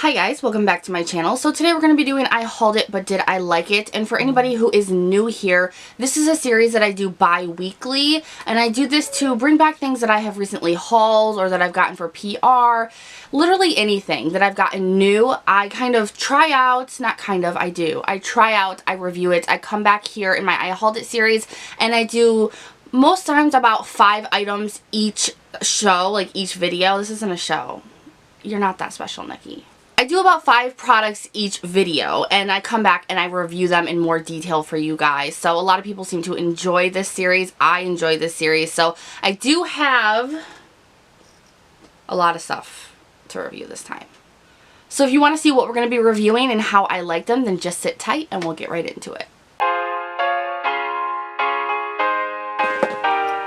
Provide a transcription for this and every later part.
Hi guys, welcome back to my channel. So today we're going to be doing I hauled it but did I like it, and for anybody who is new here, this is a series that I do bi-weekly, and I do this to bring back things that I have recently hauled or that I've gotten for PR, literally anything that I've gotten new. I kind of try out, not kind of, I do. I try out, I review it, I come back here in my I hauled it series and I do most times about 5 items each show, like each video. This isn't a show. You're not that special, Nikki. I do about 5 products each video, and I come back and I review them in more detail for you guys. So a lot of people seem to enjoy this series. I enjoy this series. So I do have a lot of stuff to review this time. So if you want to see what we're going to be reviewing and how I like them, then just sit tight and we'll get right into it.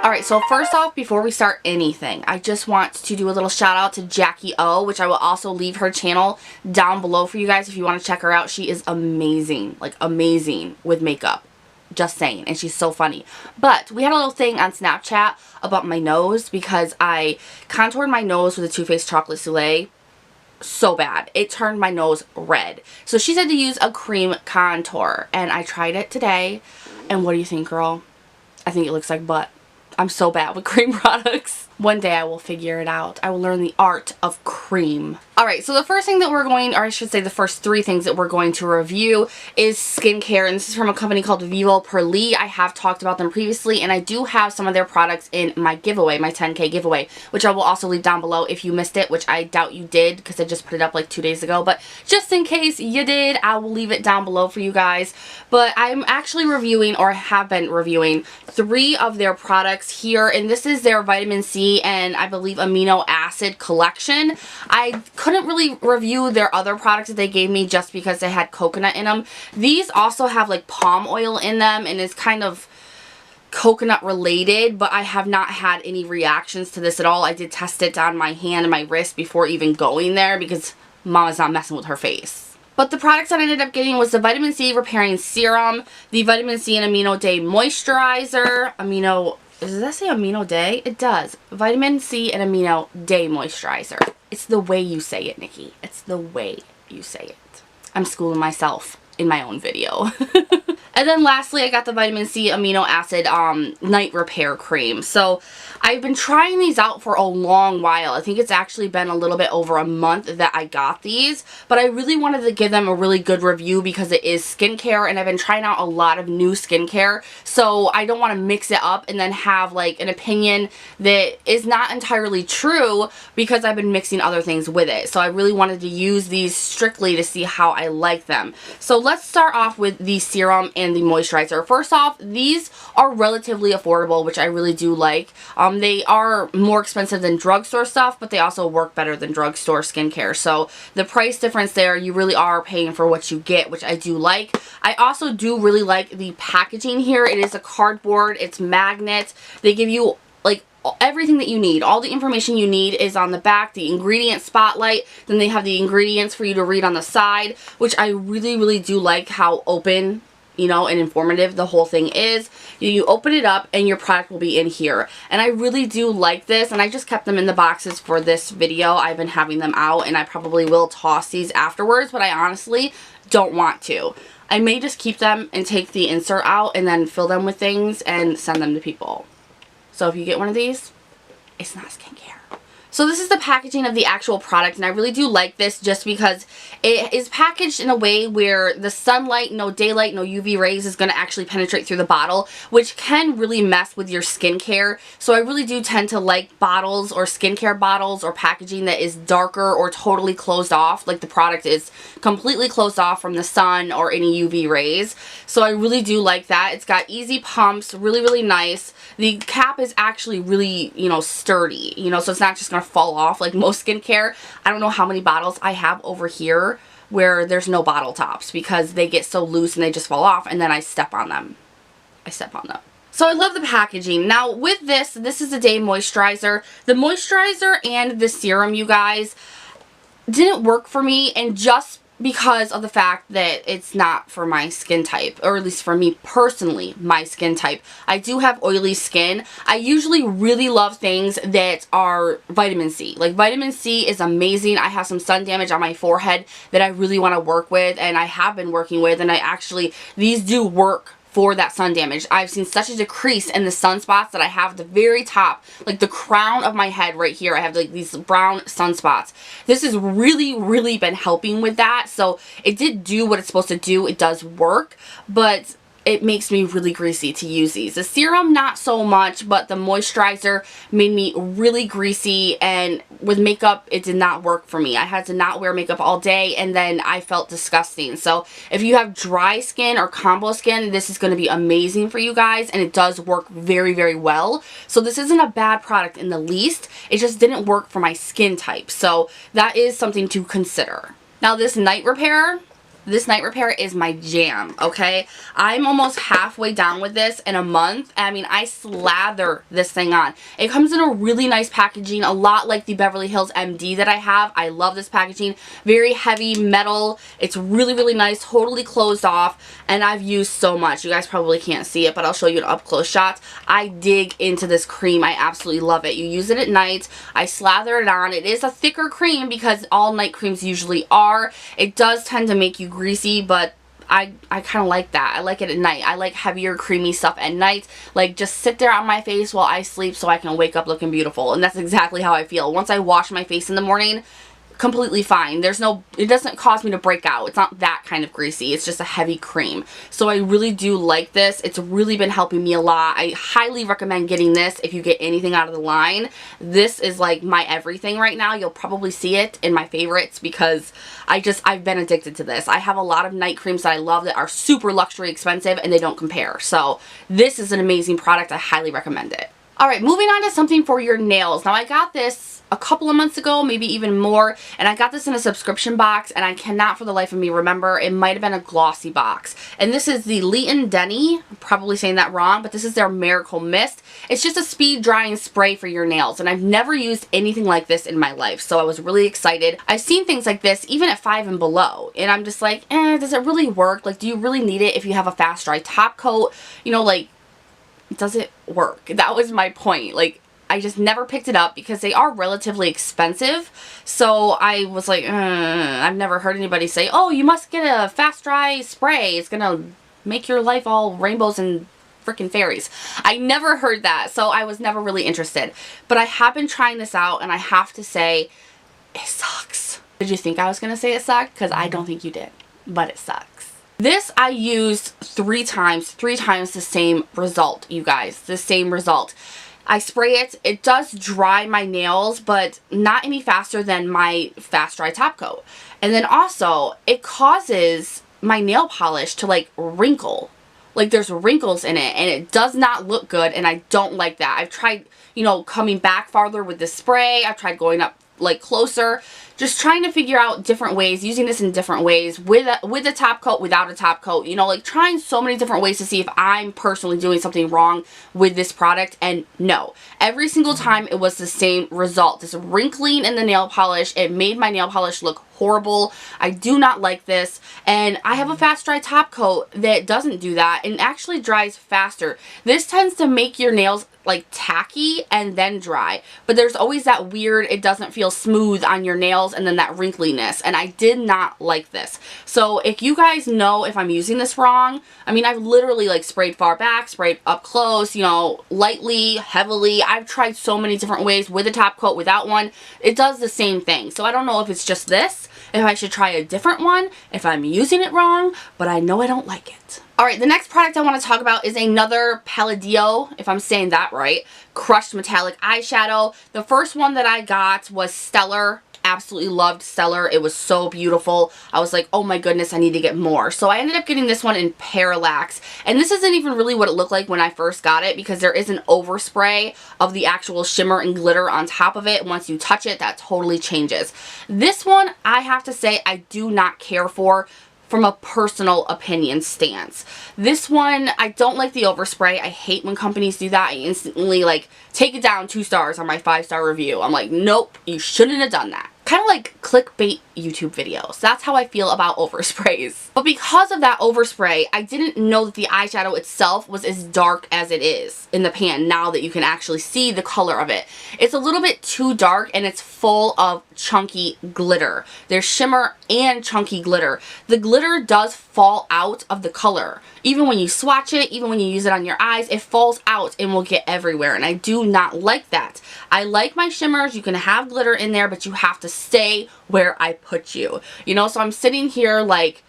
Alright, so first off, before we start anything, I just want to do a little shout out to Jackie O, which I will also leave her channel down below for you guys if you want to check her out. She is amazing, like amazing with makeup. Just saying, and she's so funny. But we had a little thing on Snapchat about my nose because I contoured my nose with a Too Faced Chocolate Soleil so bad. It turned my nose red. So she said to use a cream contour, and I tried it today, and what do you think, girl? I think it looks like butt. I'm so bad with cream products. One day I will figure it out. I will learn the art of cream. Alright, so the first thing that we're going, or I should say the first 3 things that we're going to review is skincare, and this is from a company called Vivo Perli. I have talked about them previously, and I do have some of their products in my giveaway, my 10K giveaway, which I will also leave down below if you missed it, which I doubt you did because I just put it up like 2 days ago, but just in case you did, I will leave it down below for you guys. But I'm actually reviewing, or have been reviewing, 3 of their products here, and this is their vitamin C and I believe amino acid collection. I couldn't really review their other products that they gave me just because they had coconut in them. These also have like palm oil in them and is kind of coconut related, but I have not had any reactions to this at all. I did test it on my hand and my wrist before even going there because Mama's not messing with her face. But the products that I ended up getting was the Vitamin C Repairing Serum, the Vitamin C and Amino Day Moisturizer, does that say Amino Day? It does. Vitamin C and Amino Day Moisturizer. It's the way you say it, Nikki. It's the way you say it. I'm schooling myself in my own video. And then lastly, I got the Vitamin C Amino Acid Night Repair Cream. So I've been trying these out for a long while. I think it's actually been a little bit over a month that I got these. But I really wanted to give them a really good review because it is skincare, and I've been trying out a lot of new skincare. So I don't want to mix it up and then have like an opinion that is not entirely true because I've been mixing other things with it. So I really wanted to use these strictly to see how I like them. So let's start off with the serum and the moisturizer. First off, these are relatively affordable, which I really do like. They are more expensive than drugstore stuff, but they also work better than drugstore skincare. So the price difference there, you really are paying for what you get, which I do like. I also do really like the packaging here. It is a cardboard, it's magnet. They give you like everything that you need. All the information you need is on the back, the ingredient spotlight, then they have the ingredients for you to read on the side, which I really do like how open, you know, and informative the whole thing is. You open it up and your product will be in here, and I really do like this, and I just kept them in the boxes for this video. I've been having them out, and I probably will toss these afterwards, but I honestly don't want to. I may just keep them and take the insert out and then fill them with things and send them to people. So if you get one of these, it's not skincare. So this is the packaging of the actual product, and I really do like this just because it is packaged in a way where the sunlight, no daylight, no UV rays is going to actually penetrate through the bottle, which can really mess with your skincare. So I really do tend to like bottles or skincare bottles or packaging that is darker or totally closed off, like the product is completely closed off from the sun or any UV rays. So I really do like that. It's got easy pumps, really nice. The cap is actually really, you know, sturdy, you know, so it's not just going to fall off like most skincare. I don't know how many bottles I have over here where there's no bottle tops because they get so loose and they just fall off, and then I step on them. So I love the packaging. Now with this is a day moisturizer. The moisturizer and the serum, you guys, didn't work for me, and just because of the fact that it's not for my skin type, or at least for me personally, my skin type. I do have oily skin. I usually really love things that are vitamin C. Like vitamin C is amazing. I have some sun damage on my forehead that I really want to work with, and I have been working with, and these do work for that sun damage. I've seen such a decrease in the sunspots that I have at the very top, like the crown of my head right here. I have like these brown sunspots. This has really been helping with that. So it did do what it's supposed to do. It does work, but it makes me really greasy to use these. The serum, not so much, but the moisturizer made me really greasy, and with makeup, it did not work for me. I had to not wear makeup all day, and then I felt disgusting. So if you have dry skin or combo skin, this is going to be amazing for you guys, and it does work very well. So this isn't a bad product in the least. It just didn't work for my skin type. So that is something to consider. Now this night repair is my jam, okay? I'm almost halfway down with this in a month. I mean, I slather this thing on. It comes in a really nice packaging, a lot like the Beverly Hills MD that I have. I love this packaging. Very heavy metal. It's really nice, totally closed off, and I've used so much. You guys probably can't see it, but I'll show you an up-close shot. I dig into this cream. I absolutely love it. You use it at night. I slather it on. It is a thicker cream because all night creams usually are. It does tend to make you greasy, but I kind of like that. I like it at night. I like heavier, creamy stuff at night. Like, just sit there on my face while I sleep so I can wake up looking beautiful. And that's exactly how I feel. Once I wash my face in the morning, completely fine. It doesn't cause me to break out. It's not that kind of greasy. It's just a heavy cream. So I really do like this. It's really been helping me a lot. I highly recommend getting this if you get anything out of the line. This is like my everything right now. You'll probably see it in my favorites because I've been addicted to this. I have a lot of night creams that I love that are super luxury expensive, and they don't compare. So this is an amazing product. I highly recommend it. Alright, moving on to something for your nails. Now I got this a couple of months ago, maybe even more, and I got this in a subscription box, and I cannot for the life of me remember. It might have been a glossy box. And this is the Leton Denny. I'm probably saying that wrong, but this is their Miracle Mist. It's just a speed drying spray for your nails, and I've never used anything like this in my life, so I was really excited. I've seen things like this even at 5 and below, and I'm just like, does it really work? Like, do you really need it if you have a fast dry top coat? You know, like, does it work? That was my point. Like, I just never picked it up because they are relatively expensive. So I was like, I've never heard anybody say, oh, you must get a fast dry spray. It's gonna make your life all rainbows and freaking fairies. I never heard that, so I was never really interested. But I have been trying this out, and I have to say, it sucks. Did you think I was gonna say it sucked? Because I don't think you did, but it sucks. This I used 3 times the same result, you guys, the same result. I spray it, it does dry my nails, but not any faster than my fast dry top coat. And then also, it causes my nail polish to like wrinkle. Like there's wrinkles in it, and it does not look good, and I don't like that. I've tried, you know, coming back farther with the spray. I've tried going up like closer, just trying to figure out different ways, using this in different ways, with a top coat, without a top coat, you know, like trying so many different ways to see if I'm personally doing something wrong with this product. And no, every single time it was the same result. This wrinkling in the nail polish, it made my nail polish look horrible. I do not like this, and I have a fast dry top coat that doesn't do that and actually dries faster. This tends to make your nails like tacky and then dry, but there's always that weird, it doesn't feel smooth on your nails, and then that wrinkliness, and I did not like this. So if you guys know if I'm using this wrong, I mean, I've literally like sprayed far back, sprayed up close, you know, lightly, heavily. I've tried so many different ways, with a top coat, without one. It does the same thing. So I don't know if it's just this, if I should try a different one, if I'm using it wrong, but I know I don't like it. Alright, the next product I want to talk about is another Palladio, if I'm saying that right, crushed metallic eyeshadow. The first one that I got was Stellar. Absolutely loved Stellar. It was so beautiful. I was like, oh my goodness, I need to get more. So I ended up getting this one in Parallax. And this isn't even really what it looked like when I first got it, because there is an overspray of the actual shimmer and glitter on top of it. Once you touch it, that totally changes. This one, I have to say, I do not care for, from a personal opinion stance. This one, I don't like the overspray. I hate when companies do that. I instantly like take it down 2 stars on my 5-star review. I'm like, nope, you shouldn't have done that. kind of like clickbait YouTube videos. That's how I feel about oversprays. But because of that overspray, I didn't know that the eyeshadow itself was as dark as it is in the pan now that you can actually see the color of it. It's a little bit too dark and it's full of chunky glitter. There's shimmer and chunky glitter. The glitter does fall out of the color. Even when you swatch it, even when you use it on your eyes, it falls out and will get everywhere. And I do not like that. I like my shimmers. You can have glitter in there, but you have to stay where I put you. You know, so I'm sitting here like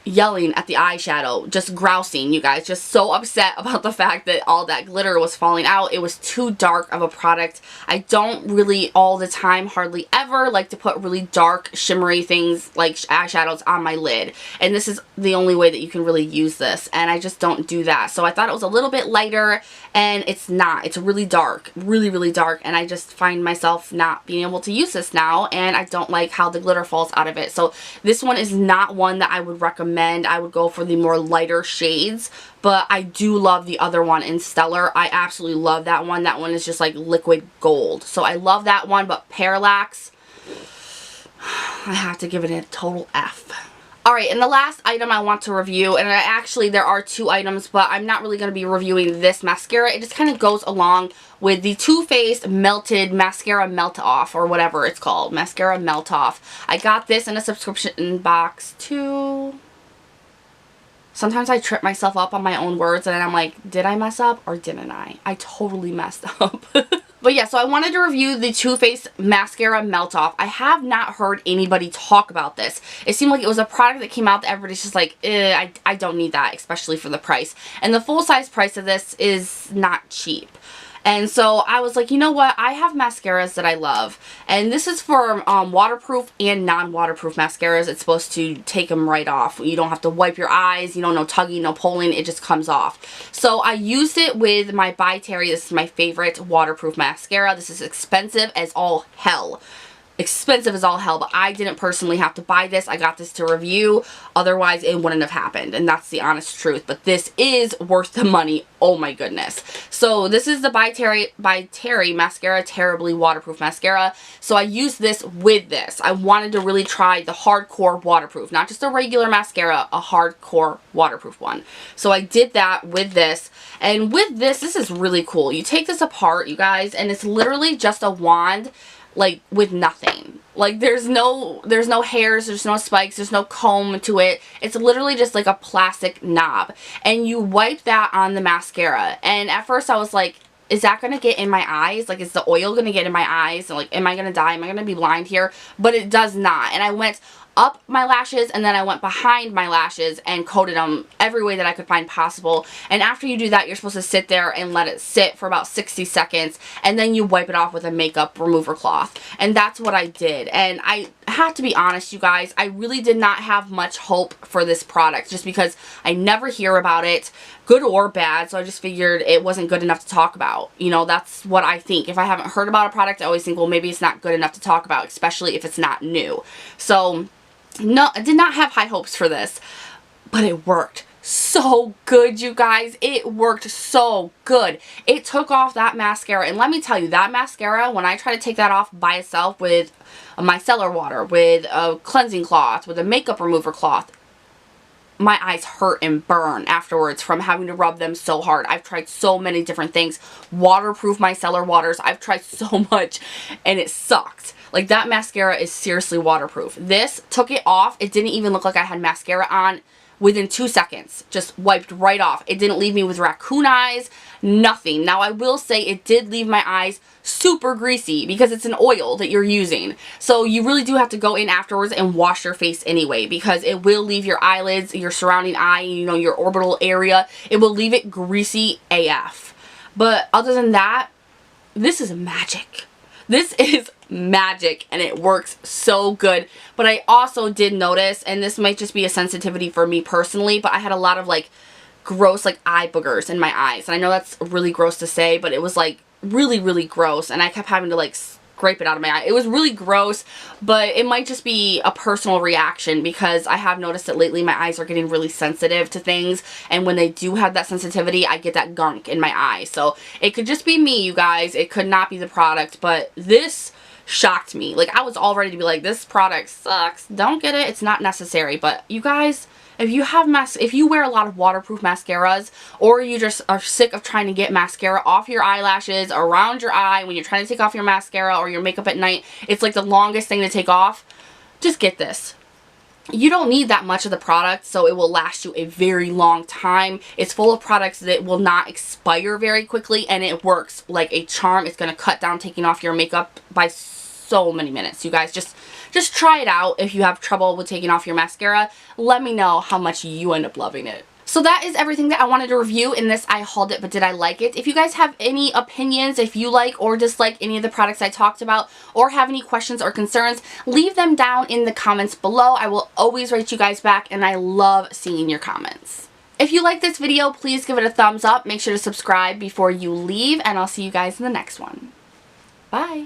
yelling at the eyeshadow, just grousing, you guys, just so upset about the fact that all that glitter was falling out. It was too dark of a product. I don't really all the time, hardly ever, like to put really dark shimmery things like eyeshadows on my lid, and this is the only way that you can really use this, and I just don't do that. So I thought it was a little bit lighter, and it's not. It's really dark, really dark, and I just find myself not being able to use this now, and I don't like how the glitter falls out of it. So this one is not one that I would recommend. I would go for the more lighter shades, but I do love the other one in Stellar. I absolutely love that one. That one is just like liquid gold. So I love that one, but Parallax, I have to give it a total F. Alright, and the last item I want to review, and actually there are two items, but I'm not really going to be reviewing this mascara. It just kind of goes along with the Too Faced Melted Mascara Melt Off, or whatever it's called. Mascara Melt Off. I got this in a subscription box too. Sometimes I trip myself up on my own words and I'm like, did I mess up or didn't I? I totally messed up. But yeah, so I wanted to review the Too Faced Mascara Melt Off. I have not heard anybody talk about this. It seemed like it was a product that came out that everybody's just like, I don't need that, especially for the price. And the full size price of this is not cheap. And so I was like, you know what? I have mascaras that I love. And this is for waterproof and non-waterproof mascaras. It's supposed to take them right off. You don't have to wipe your eyes. You know, no tugging, no pulling. It just comes off. So I used it with my By Terry. This is my favorite waterproof mascara. This is expensive as all hell. Expensive as all hell, but I didn't personally have to buy this. I got this to review, otherwise it wouldn't have happened, and that's the honest truth. But this is worth the money. Oh my goodness. So this is the By Terry Mascara Terribly Waterproof Mascara. So I used this with this. I wanted to really try the hardcore waterproof, not just a regular mascara, a hardcore waterproof one. So I did that with this, and with this is really cool. You take this apart, you guys, and it's literally just a wand, like with nothing. Like there's no hairs, there's no spikes, there's no comb to it. It's literally just like a plastic knob, and you wipe that on the mascara. And at first I was like, is that going to get in my eyes? Like, is the oil going to get in my eyes? And like, am I going to die? Am I going to be blind here? But it does not. And I went up my lashes, and then I went behind my lashes and coated them every way that I could find possible. And after you do that, you're supposed to sit there and let it sit for about 60 seconds, and then you wipe it off with a makeup remover cloth. And that's what I did. And I have to be honest, you guys, I really did not have much hope for this product, just because I never hear about it, good or bad, so I just figured it wasn't good enough to talk about. You know, that's what I think. If I haven't heard about a product, I always think, well, maybe it's not good enough to talk about, especially if it's not new. So no, I did not have high hopes for this, but it worked so good, you guys. It worked so good. It took off that mascara, and let me tell you, that mascara, when I try to take that off by itself with micellar water, with a cleansing cloth, with a makeup remover cloth, my eyes hurt and burn afterwards from having to rub them so hard. I've tried so many different things. Waterproof micellar waters. I've tried so much, and it sucked. Like, that mascara is seriously waterproof. This took it off. It didn't even look like I had mascara on within 2 seconds. Just wiped right off. It didn't leave me with raccoon eyes. Nothing. Now, I will say it did leave my eyes super greasy because it's an oil that you're using. So you really do have to go in afterwards and wash your face anyway, because it will leave your eyelids, your surrounding eye, you know, your orbital area. It will leave it greasy AF. But other than that, this is magic. This is magic, and it works so good. But I also did notice, and this might just be a sensitivity for me personally, but I had a lot of like gross like eye boogers in my eyes. And I know that's really gross to say, but it was like really gross, and I kept having to like scrape it out of my eye. It was really gross, but it might just be a personal reaction, because I have noticed that lately my eyes are getting really sensitive to things, and when they do have that sensitivity, I get that gunk in my eye. So it could just be me, you guys. It could not be the product, but this shocked me. Like, I was all ready to be like, this product sucks. Don't get it. It's not necessary. But you guys, if you wear a lot of waterproof mascaras, or you just are sick of trying to get mascara off your eyelashes, around your eye, when you're trying to take off your mascara or your makeup at night, it's like the longest thing to take off, just get this. You don't need that much of the product, so it will last you a very long time. It's full of products that will not expire very quickly, and it works like a charm. It's going to cut down taking off your makeup by so many minutes. You guys, just try it out. If you have trouble with taking off your mascara, let me know how much you end up loving it. So that is everything that I wanted to review in this I hauled it, but did I like it? If you guys have any opinions, if you like or dislike any of the products I talked about, or have any questions or concerns, leave them down in the comments below. I will always write you guys back, and I love seeing your comments. If you like this video, please give it a thumbs up. Make sure to subscribe before you leave, and I'll see you guys in the next one. Bye!